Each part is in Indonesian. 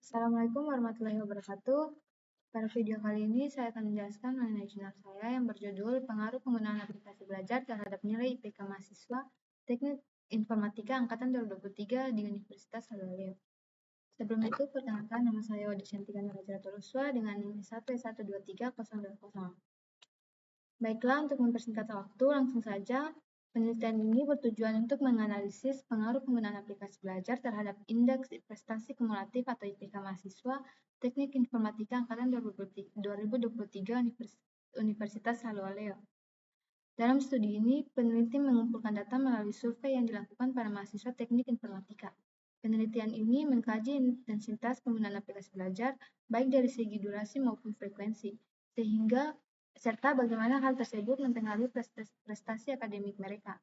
Assalamualaikum warahmatullahi wabarakatuh. Pada video kali ini saya akan menjelaskan mengenai jurnal saya yang berjudul Pengaruh Penggunaan Aplikasi Belajar Terhadap Nilai IPK Mahasiswa Teknik Informatika Angkatan 2023 di Universitas Haloleo. Sebelum itu, perkenalkan nama saya Wadisyantika Nurajaraturuswa dengan NIM 1123020. Baiklah, untuk mempersingkat waktu, langsung saja. Penelitian ini bertujuan untuk menganalisis pengaruh penggunaan aplikasi belajar terhadap indeks prestasi kumulatif atau IPK mahasiswa Teknik Informatika Angkatan 2023 Universitas Haloleo. Dalam studi ini, peneliti mengumpulkan data melalui survei yang dilakukan pada mahasiswa Teknik Informatika. Penelitian ini mengkaji intensitas penggunaan aplikasi belajar, baik dari segi durasi maupun frekuensi, serta bagaimana hal tersebut mempengaruhi prestasi akademik mereka.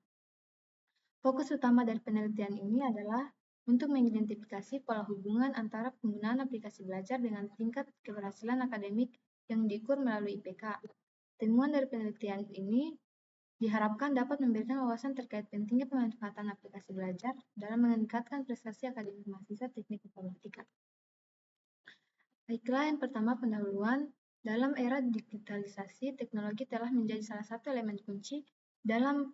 Fokus utama dari penelitian ini adalah untuk mengidentifikasi pola hubungan antara penggunaan aplikasi belajar dengan tingkat keberhasilan akademik yang diukur melalui IPK. Temuan dari penelitian ini diharapkan dapat memberikan wawasan terkait pentingnya pemanfaatan aplikasi belajar dalam meningkatkan prestasi akademik mahasiswa Teknik Informatika. Baiklah, yang pertama pendahuluan. Dalam era digitalisasi, teknologi telah menjadi salah satu elemen kunci dalam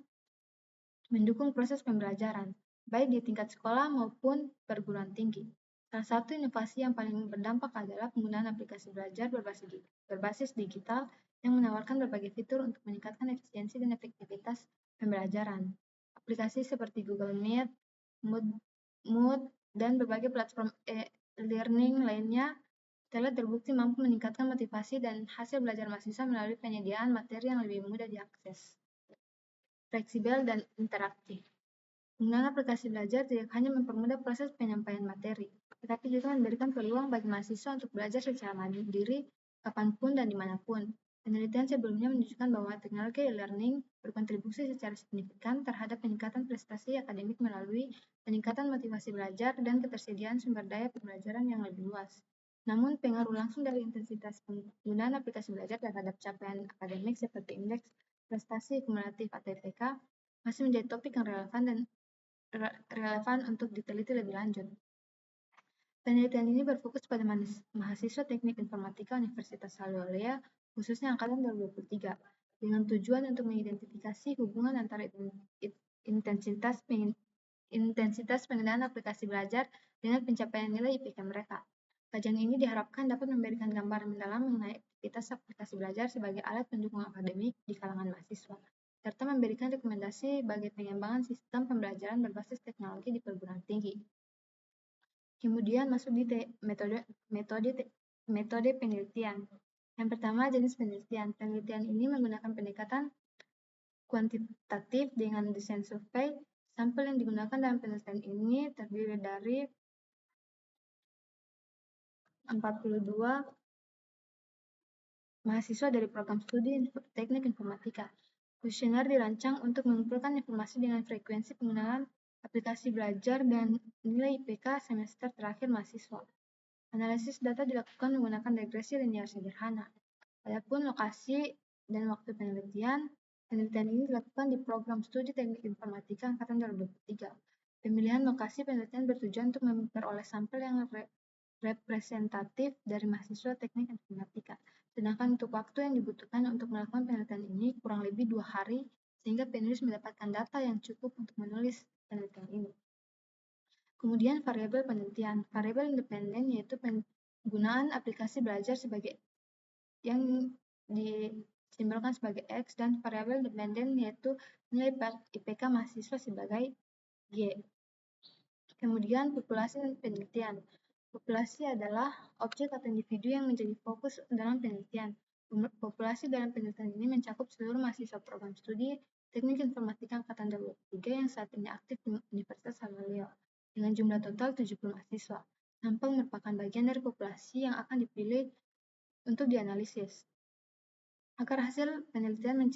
mendukung proses pembelajaran, baik di tingkat sekolah maupun perguruan tinggi. Salah satu inovasi yang paling berdampak adalah penggunaan aplikasi belajar berbasis digital yang menawarkan berbagai fitur untuk meningkatkan efisiensi dan efektivitas pembelajaran. Aplikasi seperti Google Meet, Mood, dan berbagai platform e-learning lainnya telah terbukti mampu meningkatkan motivasi dan hasil belajar mahasiswa melalui penyediaan materi yang lebih mudah diakses, fleksibel, dan interaktif. Penggunaan aplikasi belajar tidak hanya mempermudah proses penyampaian materi, tetapi juga memberikan peluang bagi mahasiswa untuk belajar secara mandiri, kapanpun dan dimanapun. Penelitian sebelumnya menunjukkan bahwa teknologi e-learning berkontribusi secara signifikan terhadap peningkatan prestasi akademik melalui peningkatan motivasi belajar dan ketersediaan sumber daya pembelajaran yang lebih luas. Namun, pengaruh langsung dari intensitas penggunaan aplikasi belajar terhadap capaian akademik seperti indeks prestasi kumulatif atau IPK masih menjadi topik yang relevan untuk diteliti lebih lanjut. Penelitian ini berfokus pada mahasiswa Teknik Informatika Universitas Haloleo, khususnya angkatan 2023, dengan tujuan untuk mengidentifikasi hubungan antara intensitas penggunaan aplikasi belajar dengan pencapaian nilai IPK mereka. Kajian ini diharapkan dapat memberikan gambaran mendalam mengenai aktivitas aplikasi belajar sebagai alat pendukung akademik di kalangan mahasiswa, serta memberikan rekomendasi bagi pengembangan sistem pembelajaran berbasis teknologi di perguruan tinggi. Kemudian masuk di metode penelitian. Yang pertama, jenis penelitian. Penelitian ini menggunakan pendekatan kuantitatif dengan desain survei. Sampel yang digunakan dalam penelitian ini terdiri dari 42 mahasiswa dari program studi Teknik Informatika. Kuesioner dirancang untuk mengumpulkan informasi dengan frekuensi penggunaan aplikasi belajar dan nilai IPK semester terakhir mahasiswa. Analisis data dilakukan menggunakan regresi linear sederhana. Adapun lokasi dan waktu penelitian ini dilakukan di program studi Teknik Informatika Angkatan 2023. Pemilihan lokasi penelitian bertujuan untuk memperoleh sampel yang representatif dari mahasiswa Teknik Informatika. Sedangkan untuk waktu yang dibutuhkan untuk melakukan penelitian ini kurang lebih 2 hari, sehingga penulis mendapatkan data yang cukup untuk menulis penelitian ini. Kemudian variabel penelitian. Variabel independen yaitu penggunaan aplikasi belajar sebagai yang disimbolkan sebagai X, dan variabel dependen yaitu nilai IPK mahasiswa sebagai Y. Kemudian populasi dan penelitian. Populasi adalah objek atau individu yang menjadi fokus dalam penelitian. Populasi dalam penelitian ini mencakup seluruh mahasiswa program studi Teknik Informatika Angkatan 2023 yang saat ini aktif di Universitas Haloleo dengan jumlah total 70 mahasiswa. Sampel merupakan bagian dari populasi yang akan dipilih untuk dianalisis. Agar hasil penelitian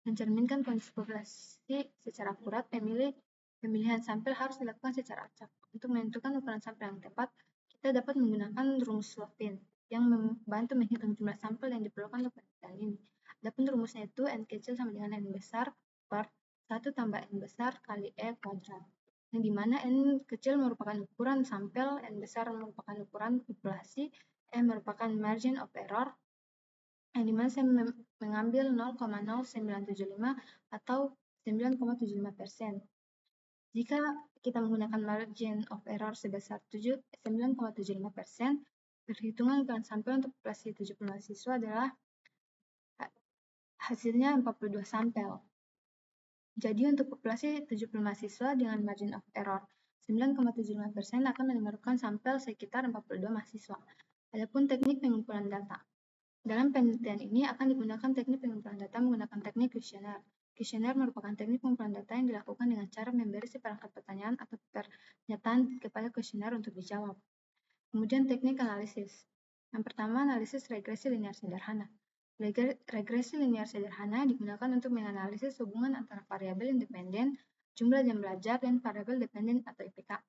mencerminkan kondisi populasi secara akurat, pemilihan sampel harus dilakukan secara acak. Untuk menentukan ukuran sampel yang tepat, kita dapat menggunakan rumus Slovin yang membantu menghitung jumlah sampel yang diperlukan untuk penelitian ini. Adapun rumusnya itu N kecil sama dengan N besar per 1 tambah N besar kali E kuadrat. yang dimana N kecil merupakan ukuran sampel, N besar merupakan ukuran populasi, M merupakan margin of error, yang dimana saya mengambil 0,0975 atau 9,75%. Jika kita menggunakan margin of error sebesar 9,75%, perhitungan ukuran sampel untuk populasi 70 mahasiswa adalah hasilnya 42 sampel. Jadi untuk populasi 70 mahasiswa dengan margin of error 9,75% akan memerlukan sampel sekitar 42 mahasiswa. Adapun teknik pengumpulan data. Dalam penelitian ini akan digunakan teknik pengumpulan data menggunakan teknik kuesioner. Kuesioner merupakan teknik pengumpulan data yang dilakukan dengan cara memberi seperangkat pertanyaan atau pernyataan kepada kuesioner untuk dijawab. Kemudian teknik analisis. Yang pertama, analisis regresi linear sederhana. Regresi linear sederhana digunakan untuk menganalisis hubungan antara variabel independen, jumlah jam belajar, dan variabel dependen atau IPK.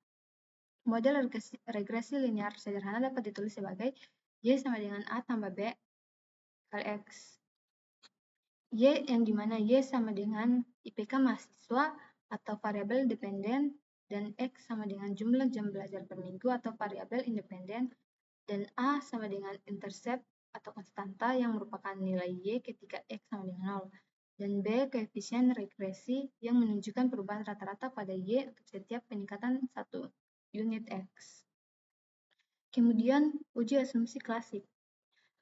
Model regresi linear sederhana dapat ditulis sebagai Y sama dengan A tambah B kali X. Y yang dimana Y sama dengan IPK mahasiswa atau variabel dependen, dan X sama dengan jumlah jam belajar per minggu atau variabel independen, dan A sama dengan intercept atau konstanta yang merupakan nilai Y ketika X sama dengan 0. Dan B koefisien regresi yang menunjukkan perubahan rata-rata pada Y untuk setiap peningkatan 1 unit X. Kemudian uji asumsi klasik.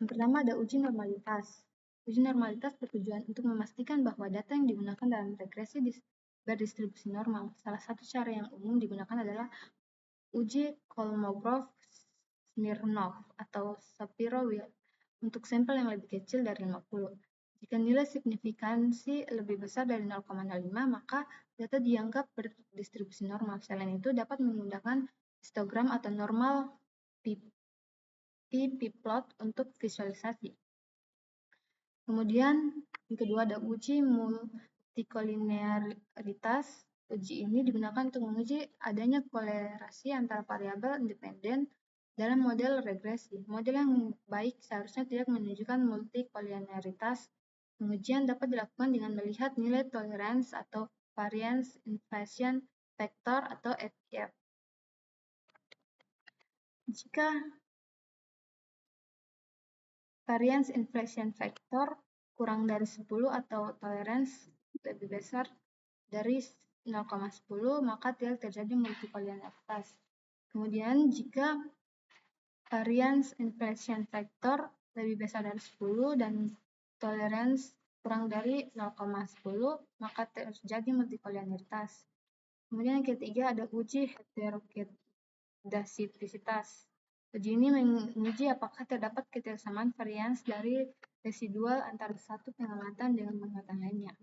Yang pertama ada uji normalitas. Uji normalitas bertujuan untuk memastikan bahwa data yang digunakan dalam regresi berdistribusi normal. Salah satu cara yang umum digunakan adalah uji Kolmogorov-Smirnov atau Shapiro-Wilk untuk sampel yang lebih kecil dari 50. Jika nilai signifikansi lebih besar dari 0,05, maka data dianggap berdistribusi normal. Selain itu, dapat menggunakan histogram atau normal p-plot untuk visualisasi. Kemudian, yang kedua ada uji multikolinearitas. Uji ini digunakan untuk menguji adanya kolerasi antara variabel independen dalam model regresi. Model yang baik seharusnya tidak menunjukkan multikolinearitas. Pengujian dapat dilakukan dengan melihat nilai tolerance atau variance inflation factor atau FIF. Jika variance inflation factor kurang dari 10 atau tolerance lebih besar dari 0,10, maka tidak terjadi multikolinearitas. Kemudian jika variance inflation factor lebih besar dari 10 dan tolerance kurang dari 0,10, maka terjadi multikolinearitas. Kemudian yang ketiga ada uji heterokedasisitas. Uji ini menguji apakah terdapat ketersamaan varians dari residual antara satu pengamatan dengan pengamatan lainnya.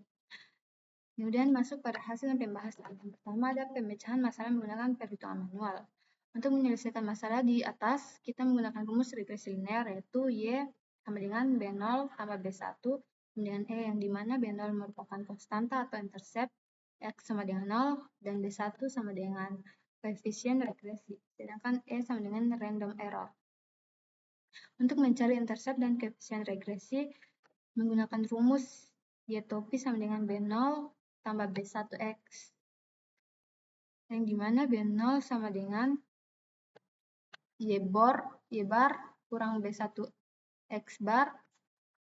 Kemudian masuk pada hasil dan pembahasan. Yang pertama ada pemecahan masalah menggunakan perhitungan manual. Untuk menyelesaikan masalah di atas, kita menggunakan rumus regresi linear, yaitu Y sama dengan B0 tambah B1 dengan E, yang dimana B0 merupakan konstanta atau intercept, X sama dengan 0, dan B1 sama dengan koefisien regresi, sedangkan E sama dengan random error. Untuk mencari intercept dan koefisien regresi, menggunakan rumus Y topi sama dengan B0 tambah B1X, yang dimana B0 sama dengan Y bar kurang B1X bar,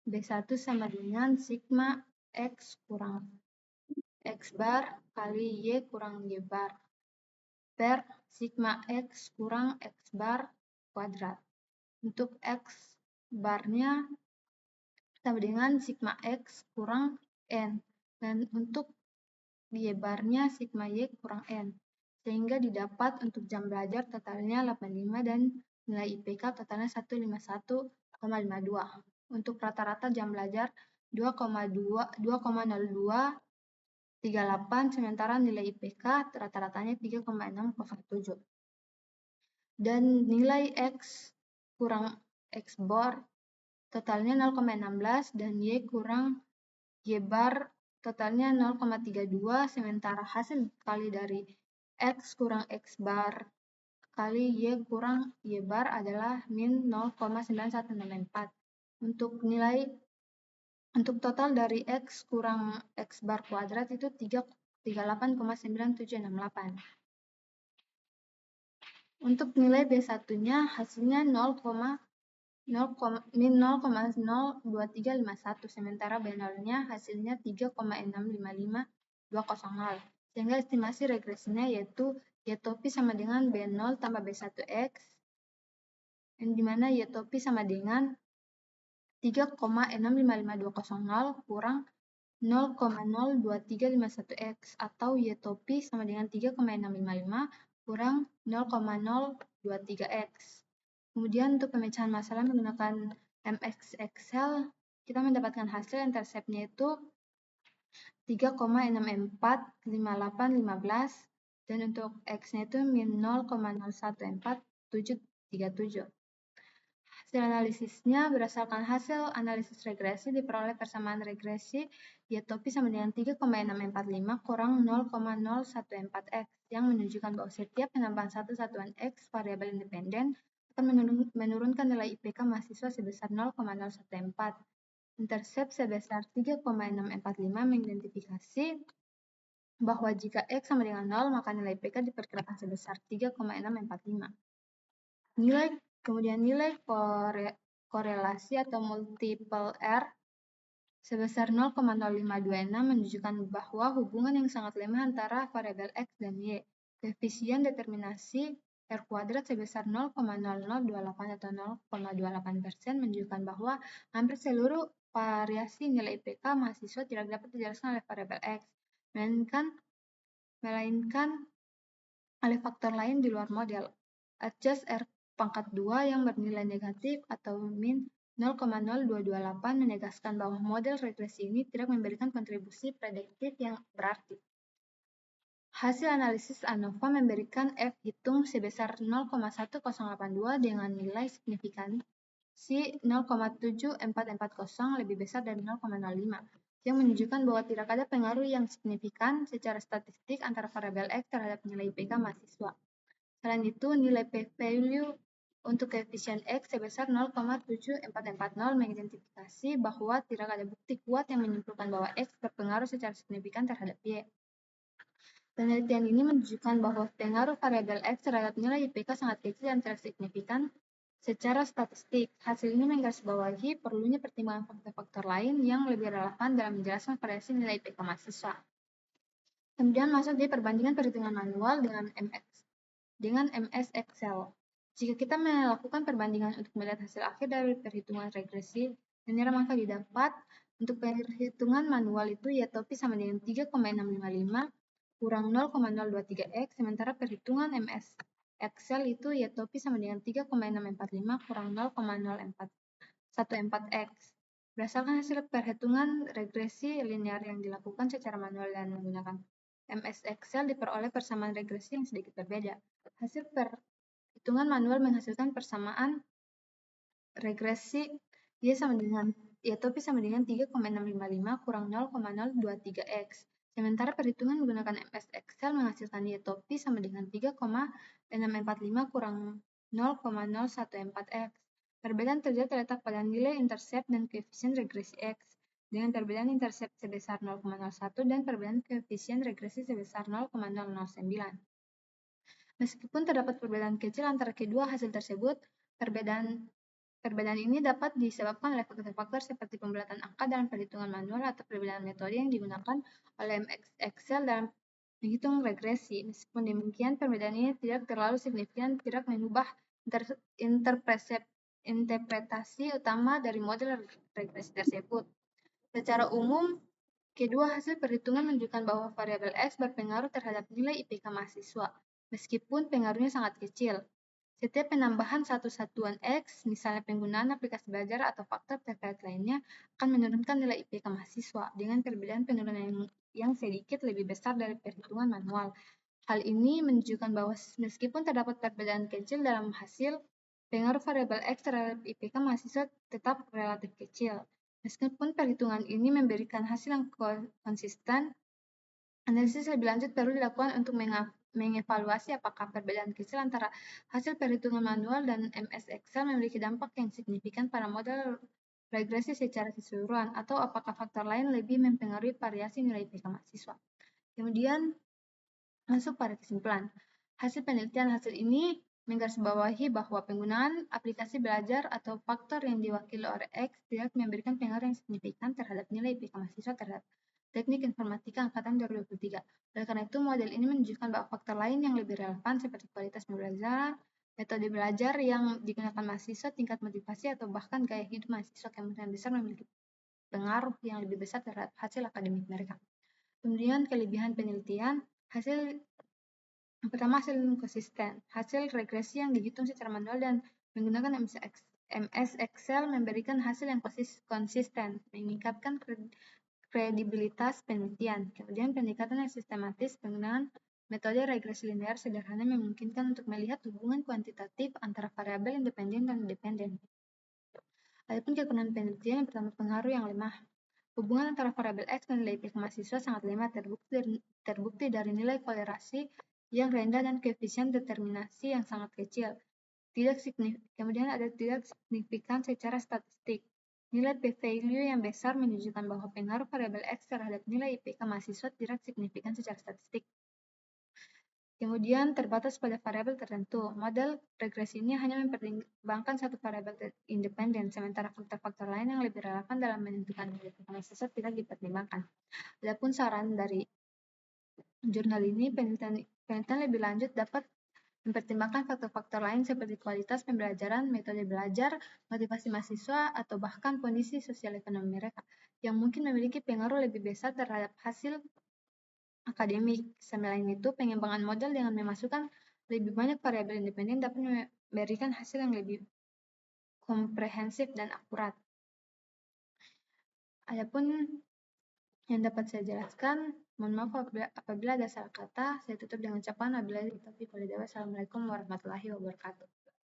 B1 sama dengan sigma X kurang X bar kali Y kurang Y bar per sigma X kurang X bar kuadrat. Untuk X barnya sama dengan sigma X kurang N, dan untuk Y barnya sigma Y kurang N, sehingga didapat untuk jam belajar totalnya 85 dan nilai IPK totalnya 151,52. Untuk rata-rata jam belajar 2,0238, sementara nilai IPK rata-ratanya 3,607. Dan nilai X kurang X bar totalnya 0,16 dan Y kurang Y bar totalnya 0,32, sementara hasil kali dari X kurang X bar kali Y kurang Y bar adalah min 0,9164. Untuk total dari X kurang X bar kuadrat itu 38,9768. Untuk nilai B1-nya hasilnya min 0,02351, sementara B0-nya hasilnya 3,65520. Sehingga estimasi regresinya yaitu Y-topi sama dengan B0 tambah B1X, yang dimana Y-topi sama dengan 3,65520 kurang 0,02351X, atau Y-topi sama dengan 3,655 kurang 0,023X. Kemudian untuk pemecahan masalah menggunakan MS Excel, kita mendapatkan hasil intercept-nya itu 3,645815, dan untuk X-nya itu min 0,014737. Hasil analisisnya berdasarkan hasil analisis regresi diperoleh persamaan regresi Y-topi sama dengan 3,645 kurang 0,014X, yang menunjukkan bahwa setiap penambahan satu satuan X variabel independen akan menurunkan nilai IPK mahasiswa sebesar 0,014. Intercept sebesar 3,645 mengidentifikasi bahwa jika X sama dengan 0, maka nilai IPK diperkirakan sebesar 3,645. Kemudian nilai korelasi atau multiple R sebesar 0,0526 menunjukkan bahwa hubungan yang sangat lemah antara variabel X dan Y. Koefisien determinasi R kuadrat sebesar 0,0028 atau 0,28% menunjukkan bahwa hampir seluruh variasi nilai IPK mahasiswa tidak dapat dijelaskan oleh variabel X, melainkan oleh faktor lain di luar model. Adjust R pangkat 2 yang bernilai negatif atau min 0,0228 menegaskan bahwa model regresi ini tidak memberikan kontribusi prediktif yang berarti. Hasil analisis ANOVA memberikan F hitung sebesar 0,1082 dengan nilai signifikansi 0,7440 lebih besar dari 0,05, yang menunjukkan bahwa tidak ada pengaruh yang signifikan secara statistik antara variabel X terhadap nilai IPK mahasiswa. Selain itu, nilai p-value untuk koefisien X sebesar 0,7440 mengidentifikasi bahwa tidak ada bukti kuat yang menyimpulkan bahwa X berpengaruh secara signifikan terhadap Y. Penelitian ini menunjukkan bahwa pengaruh variabel X terhadap nilai IPK sangat kecil dan tidak signifikan secara statistik. Hasil ini menggarisbawahi perlunya pertimbangan faktor-faktor lain yang lebih relevan dalam menjelaskan variasi nilai IPK mahasiswa. Kemudian masuk di perbandingan perhitungan manual dengan MS Excel. Jika kita melakukan perbandingan untuk melihat hasil akhir dari perhitungan regresi linear, maka didapat untuk perhitungan manual itu Y-topi sama dengan 3,655 kurang 0,023X, sementara perhitungan MS Excel itu Y-topi sama dengan 3,645 kurang 0,0414X. Berdasarkan hasil perhitungan regresi linear yang dilakukan secara manual dan menggunakan MS Excel diperoleh persamaan regresi yang sedikit berbeda. Hasil perhitungan manual menghasilkan persamaan regresi Y-topi sama dengan 3,655 kurang 0,023X. Sementara perhitungan menggunakan MS Excel menghasilkan Y-topi sama dengan 3,645 kurang 0,014X. Perbedaan terjadi terletak pada nilai intercept dan koefisien regresi X, dengan perbedaan intercept sebesar 0,01 dan perbedaan koefisien regresi sebesar 0,009. Meskipun terdapat perbedaan kecil antara kedua hasil tersebut, perbedaan ini dapat disebabkan oleh faktor-faktor seperti pembulatan angka dalam perhitungan manual atau perbedaan metode yang digunakan oleh MS Excel dalam menghitung regresi. Meskipun demikian, perbedaan ini tidak terlalu signifikan, tidak mengubah interpretasi utama dari model regresi tersebut. Secara umum, kedua hasil perhitungan menunjukkan bahwa variabel X berpengaruh terhadap nilai IPK mahasiswa, meskipun pengaruhnya sangat kecil. Setiap penambahan satu satuan X, misalnya penggunaan aplikasi belajar atau faktor terkait lainnya, akan menurunkan nilai IPK mahasiswa dengan perbedaan penurunan yang sedikit lebih besar dari perhitungan manual. Hal ini menunjukkan bahwa meskipun terdapat perbedaan kecil dalam hasil, pengaruh variabel X terhadap IPK mahasiswa tetap relatif kecil. Meskipun perhitungan ini memberikan hasil yang konsisten, analisis lebih lanjut perlu dilakukan untuk mengevaluasi apakah perbedaan kecil antara hasil perhitungan manual dan MS Excel memiliki dampak yang signifikan pada model regresi secara keseluruhan, atau apakah faktor lain lebih mempengaruhi variasi nilai IPK mahasiswa. Kemudian, masuk pada kesimpulan. Hasil penelitian ini menggarisbawahi bahwa penggunaan aplikasi belajar atau faktor yang diwakili oleh X tidak memberikan pengaruh yang signifikan terhadap nilai IPK mahasiswa terhadap Teknik Informatika Angkatan 2023. Oleh karena itu, model ini menunjukkan bahwa faktor lain yang lebih relevan seperti kualitas pembelajaran, metode belajar yang digunakan mahasiswa, tingkat motivasi, atau bahkan gaya hidup mahasiswa kemungkinan besar memiliki pengaruh yang lebih besar terhadap hasil akademik mereka. Kemudian kelebihan penelitian, yang pertama, hasil konsisten. Hasil regresi yang dihitung secara manual dan menggunakan MS Excel memberikan hasil yang konsisten, meningkatkan kredibilitas penelitian. Kemudian pendekatan yang sistematis, penggunaan metode regresi linear sederhana memungkinkan untuk melihat hubungan kuantitatif antara variabel independen dan dependen. Adapun kekurangan penelitian, yang pertama pengaruh yang lemah. Hubungan antara variabel X dan nilai IPK mahasiswa sangat lemah, terbukti dari nilai kolerasi yang rendah dan koefisien determinasi yang sangat kecil. Kemudian ada tidak signifikan secara statistik. Nilai p-value yang besar menunjukkan bahwa pengaruh variabel X terhadap nilai IPK mahasiswa tidak signifikan secara statistik. Kemudian terbatas pada variabel tertentu. Model regresi ini hanya mempertimbangkan satu variabel independen, sementara faktor-faktor lain yang lebih relevan dalam menentukan nilai IPK mahasiswa tidak dipertimbangkan. Adapun saran dari jurnal ini, penelitian lebih lanjut dapat mempertimbangkan faktor-faktor lain seperti kualitas pembelajaran, metode belajar, motivasi mahasiswa, atau bahkan kondisi sosial ekonomi mereka, yang mungkin memiliki pengaruh lebih besar terhadap hasil akademik. Selain itu, pengembangan model dengan memasukkan lebih banyak variabel independen dapat memberikan hasil yang lebih komprehensif dan akurat. Adapun yang dapat saya jelaskan, mohon maaf apabila ada salah kata. Saya tutup dengan ucapan wabillahi taufiq walhidayah. Wassalamualaikum warahmatullahi wabarakatuh.